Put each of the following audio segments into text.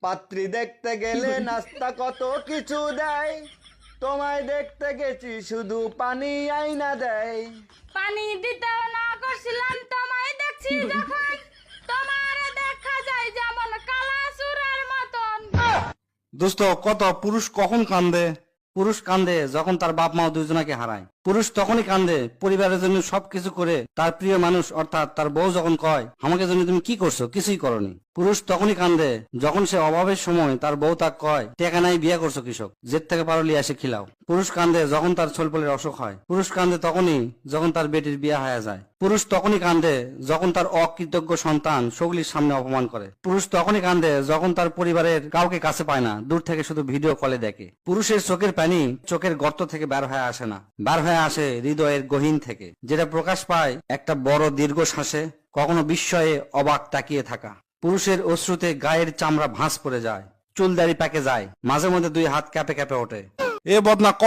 পাত্রী দেখতে গেলে নাস্তা কত কিছু দেয়, তোমায় দেখতে গেছি শুধু পানি আইনা দেয়। পানি দিতেও না করছিলাম, তোমায় দেখছি যখন, তোমার দেখা যায় যেমন কালা সুরার মতন। দোস্ত, কত পুরুষ কখন কান্দে? পুরুষ কান্দে যখন তার বাপ মা দুজনাকে হারায়। পুরুষ তখনই কান্দে পরিবারের জন্য সবকিছু করে তার প্রিয় মানুষ অর্থাৎ তার বউ যখন কয় আমাকে জন্য তুমি কি করছো, কিছুই করনি। পুরুষ তখনই কান্দে যখন সে অভাবের সময় তার বউ তাক কয় টেকা নাই, বিয়ে করছো কৃষক, জেদ থেকে পারলি এসে খিলাও। পুরুষ কান্দে যখন তার ছোলপলের অসুখ হয়। পুরুষ কান্দে তখনই যখন তার বেটির বিয়ে হয়ে যায়। পুরুষ তখনই কান্দে যখন তার অকৃতজ্ঞ সন্তান সগলির সামনে অপমান করে। পুরুষ তখনই কান্দে যখন তার পরিবারের কাউকে কাছে পায় না, দূর থেকে শুধু ভিডিও কলে দেখে। পুরুষের চোখের পানি চোখের গর্ত থেকে বের হয়ে আসে না, বের হয়ে আসে হৃদয়ের গহীন থেকে, যেটা প্রকাশ পায় একটা বড় দীর্ঘ শ্বাসে, কখনো বিস্ময়ে অবাক তাকিয়ে থাকা। পুরুষের অশ্রুতে গায়ের চামড়া ভাঁজ পড়ে যায়, চুল দাড়ি পেকে যায়, মাঝে মধ্যে দুই হাত ক্যাপে ক্যাপে ওঠে। এ বদনা ক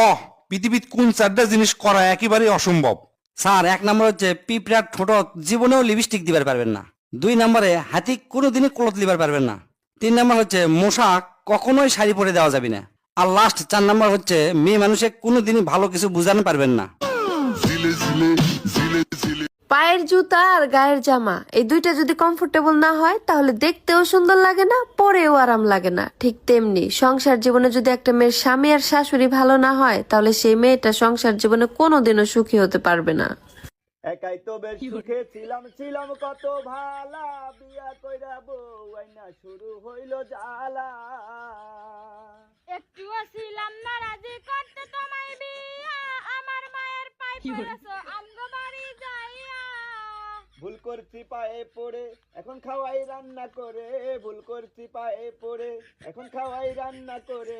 পৃথিবীত কোন চারটা জিনিস করা একেবারেই অসম্ভব? স্যার, 1 নম্বর হচ্ছে পিঁপড়ার ঠোঁট জীবনেও লিপস্টিক দিবার পারবেন না। 2 নম্বরে হাতি কোনোদিনই ক্লথ লিবার পারবেন না। 3 নম্বর হচ্ছে মশা কখনোই শাড়ি পরে দেওয়া যাবে না। আর লাস্ট 4 নম্বর হচ্ছে মেয়ে মানুষে কোনোদিনই ভালো কিছু বুঝানো পারবেন না। পায়ের জুতা আর গায়ের জামা এই দুইটা যদি কমফোর্টেবল না হয় তাহলে দেখতেও সুন্দর লাগে না, পরেও আরাম লাগে না। ঠিক তেমনি সংসার জীবনে যদি একটা মেয়ের স্বামী আর শাশুড়ি ভালো না হয় তাহলে সেই মেয়েটা সংসার জীবনে কোনোদিনও সুখী হতে পারবে না। একাই তো বেশ সুখে ছিলাম, ছিলাম কত ভালা, বিয়া কইরা বউ আইনা শুরু হইল জ্বালা। একটুও ছিলাম না রাজি করতে তোমায় বিয়া, আমার মায়ের পাই পড়েছো আমগো বাড়ি যাইয়া। ভুল করছি পায়ে পড়ে এখন খাওয়াই রান্না করে, ভুল করছি পায়ে পড়ে এখন খাওয়াই রান্না করে।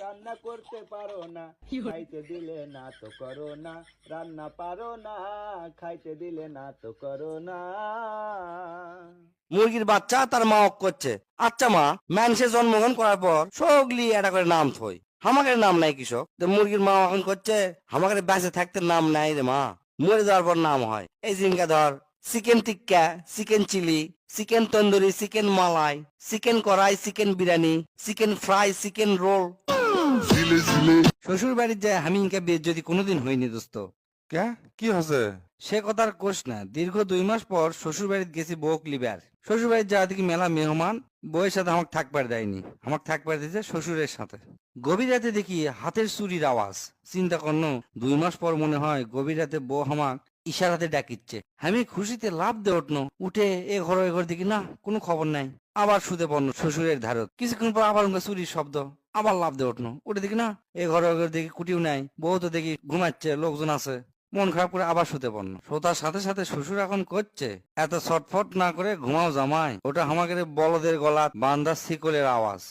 রান্না করতে পারো না, খাইতে দিলে না তো করো না, রান্না পারো না, খাইতে দিলে না তো করো না। মুরগির বাচ্চা তার মা অক করছে, আচ্ছা মা, মানুষে জন্মগ্রহণ করার পর সগলি একটা করে নাম থই, আমাকে নাম নাই কৃষক। তো মুরগির মা এখন করছে আমাকে বেঁচে থাকতে নাম নাই রে মা, মরে যাওয়ার পর নাম হয়। এই জিঙ্কা ধর, chicken tikka, chicken chilli, chicken tandoori, chicken malai, chicken kadai, chicken biryani, chicken fry, chicken roll. শ্বশুর বাড়ির যায় আমি ইনকা বিয়ে যদি কোনোদিন হইনি দোস্ত। কে কি হয়েছে? সে কথার কোষ না, দীর্ঘ 2 মাস পর শ্বশুর বাড়িতে গেছি বউক লিবার। শ্বশুর বাড়ির যাওয়া দেখি মেলা মেহমান, বউয়ের সাথে আমাকে থাকবার দেয়নি, আমাকে থাকবার দিয়েছে শ্বশুরের সাথে। গভীর রাতে দেখি হাতের চুরির আওয়াজ, চিন্তা করল 2 মাস পর মনে হয় গভীর রাতে বউ আমাক ইশারাতে ডাকিচ্ছে। আমি খুশিতে লাভ দিয়ে উঠনো, উঠে এ ঘর দেখি না কোনো খবর নাই। আবার শুতে পড়লো শ্বশুরের ধারত। কিছুক্ষণ পর আবার চুরির শব্দ, আবার লাভ দিয়ে উঠনো, উঠে দেখি না এ ঘর দেখি কুটিও নাই, বউ তো দেখি ঘুমাচ্ছে, লোকজন আছে। মন খারাপ করে আবার শুতে পড়ল। শোতার সাথে সাথে শ্বশুর এখন করছে এত ছটফট না করে ঘুমাও জামাই, ওটা আমাকে বলদের গলা বান্দার শিকলের আওয়াজ।